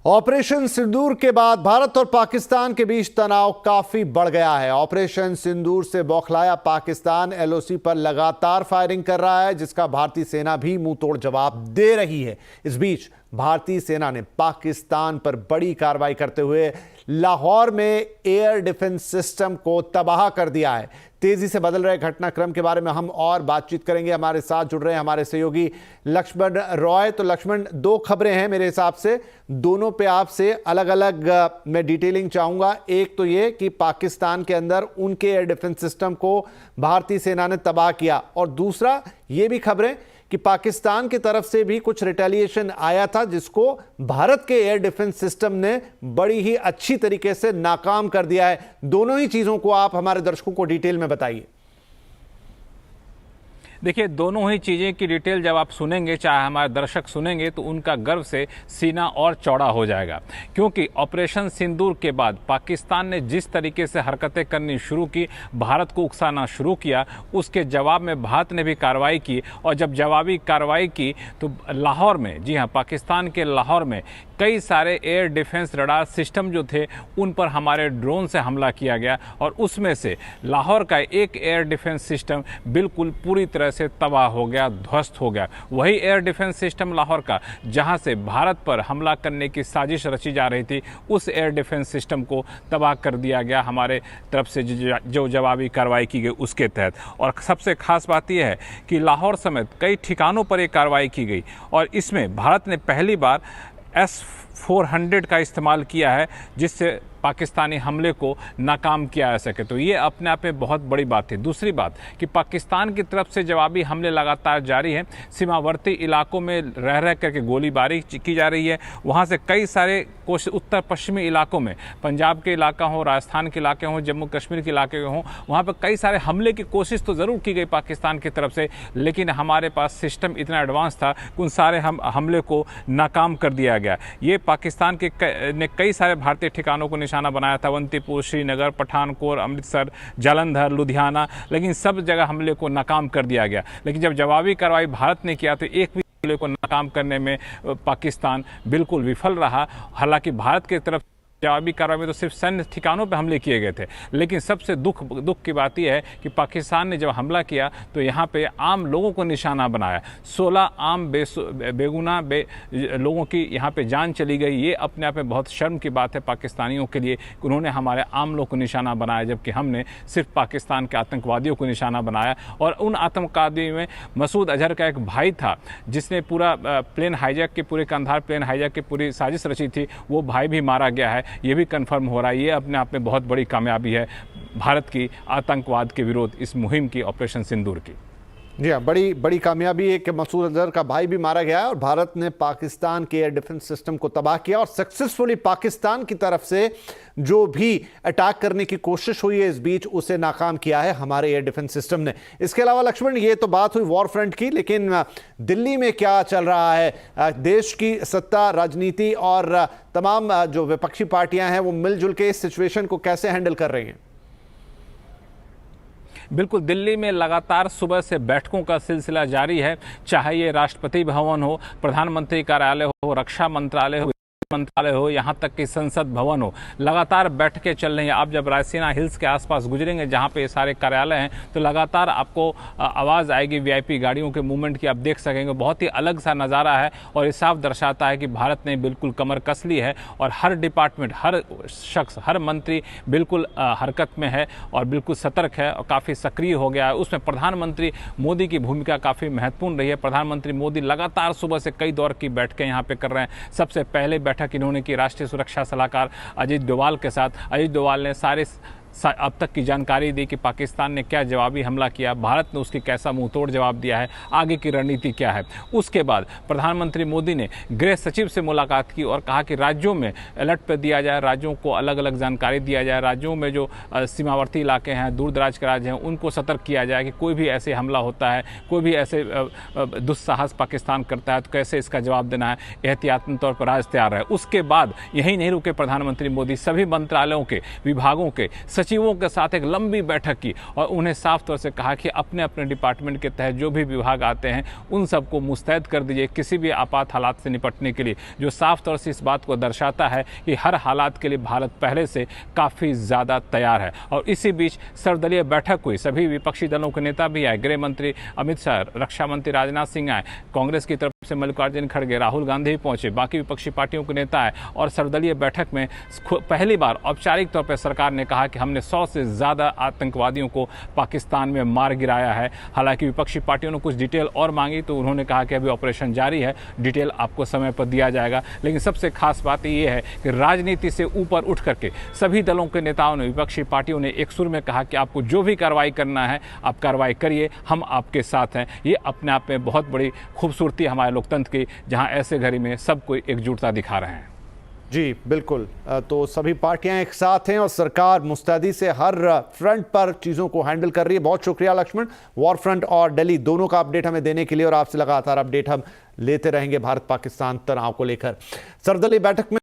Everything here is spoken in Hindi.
ऑपरेशन सिंदूर के बाद भारत और पाकिस्तान के बीच तनाव काफी बढ़ गया है। ऑपरेशन सिंदूर से बौखलाया पाकिस्तान एलओसी पर लगातार फायरिंग कर रहा है, जिसका भारतीय सेना भी मुंह तोड़ जवाब दे रही है। इस बीच भारतीय सेना ने पाकिस्तान पर बड़ी कार्रवाई करते हुए लाहौर में एयर डिफेंस सिस्टम को तबाह कर दिया है। तेजी से बदल रहे घटनाक्रम के बारे में हम और बातचीत करेंगे। हमारे साथ जुड़ रहे हैं हमारे सहयोगी लक्ष्मण रॉय। तो लक्ष्मण, दो खबरें हैं मेरे हिसाब से, दोनों पे आपसे अलग अलग मैं डिटेलिंग चाहूंगा। एक तो ये कि पाकिस्तान के अंदर उनके एयर डिफेंस सिस्टम को भारतीय सेना ने तबाह किया, और दूसरा ये भी खबरें कि पाकिस्तान की तरफ से भी कुछ रिटेलिएशन आया था, जिसको भारत के एयर डिफेंस सिस्टम ने बड़ी ही अच्छी तरीके से नाकाम कर दिया है। दोनों ही चीजों को आप हमारे दर्शकों को डिटेल में बताइए। देखिए, दोनों ही चीज़ें की डिटेल जब आप सुनेंगे, चाहे हमारे दर्शक सुनेंगे, तो उनका गर्व से सीना और चौड़ा हो जाएगा। क्योंकि ऑपरेशन सिंदूर के बाद पाकिस्तान ने जिस तरीके से हरकतें करनी शुरू की, भारत को उकसाना शुरू किया, उसके जवाब में भारत ने भी कार्रवाई की। और जब जवाबी कार्रवाई की तो लाहौर में, जी हाँ, पाकिस्तान के लाहौर में कई सारे एयर डिफेंस रडार सिस्टम जो थे उन पर हमारे ड्रोन से हमला किया गया, और उसमें से लाहौर का एक एयर डिफेंस सिस्टम बिल्कुल पूरी तरह से तबाह हो गया, ध्वस्त हो गया। वही एयर डिफेंस सिस्टम लाहौर का जहां से भारत पर हमला करने की साजिश रची जा रही थी, उस एयर डिफेंस सिस्टम को तबाह कर दिया गया हमारे तरफ से जो जवाबी कार्रवाई की गई उसके तहत। और सबसे खास बात यह है कि लाहौर समेत कई ठिकानों पर यह कार्रवाई की गई, और इसमें भारत ने पहली बार S-400 का इस्तेमाल किया है, जिससे पाकिस्तानी हमले को नाकाम किया जा सके। तो ये अपने आप में बहुत बड़ी बात थी। दूसरी बात कि पाकिस्तान की तरफ से जवाबी हमले लगातार जारी हैं। सीमावर्ती इलाकों में रह रह करके गोलीबारी की जा रही है। वहाँ से कई सारे उत्तर पश्चिमी इलाकों में, पंजाब के इलाका हो, राजस्थान के इलाके हों, जम्मू कश्मीर के इलाके हों, वहाँ पर कई सारे हमले की कोशिश तो ज़रूर की गई पाकिस्तान की तरफ से, लेकिन हमारे पास सिस्टम इतना एडवांस था कि उन सारे हमले को नाकाम कर दिया गया। ये पाकिस्तान ने कई सारे भारतीय ठिकानों को निशाना बनाया था, अवंतीपुर, श्रीनगर, पठानकोट, अमृतसर, जालंधर, लुधियाना, लेकिन सब जगह हमले को नाकाम कर दिया गया। लेकिन जब जवाबी कार्रवाई भारत ने किया तो एक भी हमले को नाकाम करने में पाकिस्तान बिल्कुल विफल रहा। हालांकि भारत की तरफ जवाबी कार्रवाई में तो सिर्फ सैन्य ठिकानों पर हमले किए गए थे, लेकिन सबसे दुख की बात यह है कि पाकिस्तान ने जब हमला किया तो यहाँ पे आम लोगों को निशाना बनाया। 16 आम बेगुनाह लोगों की यहाँ पे जान चली गई। ये अपने आप में बहुत शर्म की बात है पाकिस्तानियों के लिए कि उन्होंने हमारे आम लोगों को निशाना बनाया, जबकि हमने सिर्फ पाकिस्तान के आतंकवादियों को निशाना बनाया। और उन आतंकवादियों में मसूद अजहर का एक भाई था, जिसने पूरा प्लेन हाईजैक के पूरे कंधार प्लेन हाईजैक की पूरी साजिश रची थी, वो भाई भी मारा गया है। ये भी कंफर्म हो रहा है। ये अपने आप में बहुत बड़ी कामयाबी है भारत की आतंकवाद के विरोध इस मुहिम की, ऑपरेशन सिंदूर की। जी हाँ, बड़ी कामयाबी है कि मसूद अजहर का भाई भी मारा गया है और भारत ने पाकिस्तान के एयर डिफेंस सिस्टम को तबाह किया, और सक्सेसफुली पाकिस्तान की तरफ से जो भी अटैक करने की कोशिश हुई है इस बीच, उसे नाकाम किया है हमारे एयर डिफेंस सिस्टम ने। इसके अलावा लक्ष्मण, ये तो बात हुई वॉर फ्रंट की, लेकिन दिल्ली में क्या चल रहा है? देश की सत्ता, राजनीति और तमाम जो विपक्षी पार्टियां हैं वो मिलजुल के इस सिचुएशन को कैसे हैंडल कर रही हैं? बिल्कुल, दिल्ली में लगातार सुबह से बैठकों का सिलसिला जारी है। चाहे ये राष्ट्रपति भवन हो, प्रधानमंत्री कार्यालय हो, रक्षा मंत्रालय हो, मंत्रालय हो, यहाँ तक कि संसद भवन हो, लगातार बैठकें चल रही हैं। आप जब रायसीना हिल्स के आसपास गुजरेंगे, जहाँ पे ये सारे कार्यालय हैं, तो लगातार आपको आवाज़ आएगी वीआईपी गाड़ियों के मूवमेंट की, आप देख सकेंगे। बहुत ही अलग सा नज़ारा है, और ये साफ दर्शाता है कि भारत ने बिल्कुल कमर कस ली है, और हर डिपार्टमेंट, हर शख्स, हर मंत्री बिल्कुल हरकत में है और बिल्कुल सतर्क है और काफ़ी सक्रिय हो गया है। उसमें प्रधानमंत्री मोदी की भूमिका काफ़ी महत्वपूर्ण रही है। प्रधानमंत्री मोदी लगातार सुबह से कई दौर की बैठकें यहाँ पर कर रहे हैं। सबसे पहले बैठक इन्होंने की राष्ट्रीय सुरक्षा सलाहकार अजीत डोवाल के साथ। अजीत डोवाल ने सारे अब तक की जानकारी दी कि पाकिस्तान ने क्या जवाबी हमला किया, भारत ने उसकी कैसा मुंहतोड़ जवाब दिया है, आगे की रणनीति क्या है। उसके बाद प्रधानमंत्री मोदी ने गृह सचिव से मुलाकात की और कहा कि राज्यों में अलर्ट पर दिया जाए, राज्यों को अलग अलग जानकारी दिया जाए, राज्यों में जो सीमावर्ती इलाके हैं, दूर दराज के राज्य हैं, उनको सतर्क किया जाए कि कोई भी ऐसे हमला होता है, कोई भी ऐसे दुस्साहस पाकिस्तान करता है तो कैसे इसका जवाब देना है, एहतियातन तौर पर आज तैयार है। उसके बाद यही नहीं रुके प्रधानमंत्री मोदी, सभी मंत्रालयों के, विभागों के सचिवों के साथ एक लंबी बैठक की और उन्हें साफ तौर से कहा कि अपने अपने डिपार्टमेंट के तहत जो भी विभाग आते हैं उन सबको मुस्तैद कर दीजिए किसी भी आपात हालात से निपटने के लिए, जो साफ तौर से इस बात को दर्शाता है कि हर हालात के लिए भारत पहले से काफ़ी ज़्यादा तैयार है। और इसी बीच सर्वदलीय बैठक हुई, सभी विपक्षी दलों के नेता भी आए, गृह मंत्री अमित शाह, रक्षा मंत्री राजनाथ सिंह आए, कांग्रेस की तरफ से मल्लिकार्जुन खड़गे, राहुल गांधी भी पहुंचे, बाकी विपक्षी पार्टियों के नेता आए और सर्वदलीय बैठक में पहली बार औपचारिक तौर पर सरकार ने कहा कि हमने 100 से ज़्यादा आतंकवादियों को पाकिस्तान में मार गिराया है। हालांकि विपक्षी पार्टियों ने कुछ डिटेल और मांगी तो उन्होंने कहा कि अभी ऑपरेशन जारी है, डिटेल आपको समय पर दिया जाएगा। लेकिन सबसे खास बात ये है कि राजनीति से ऊपर उठ करके सभी दलों के नेताओं ने, विपक्षी पार्टियों ने एक सुर में कहा कि आपको जो भी कार्रवाई करना है आप कार्रवाई करिए, हम आपके साथ हैं। ये अपने आप में बहुत बड़ी खूबसूरती हमारे लोकतंत्र की, जहां ऐसे घड़ी में सब कोई एकजुटता दिखा रहे हैं। जी बिल्कुल, तो सभी पार्टियां एक साथ हैं और सरकार मुस्तैदी से हर फ्रंट पर चीज़ों को हैंडल कर रही है। बहुत शुक्रिया लक्ष्मण, वॉर फ्रंट और दिल्ली दोनों का अपडेट हमें देने के लिए, और आपसे लगातार अपडेट हम लेते रहेंगे भारत पाकिस्तान तनाव को लेकर। सर्वदलीय बैठक में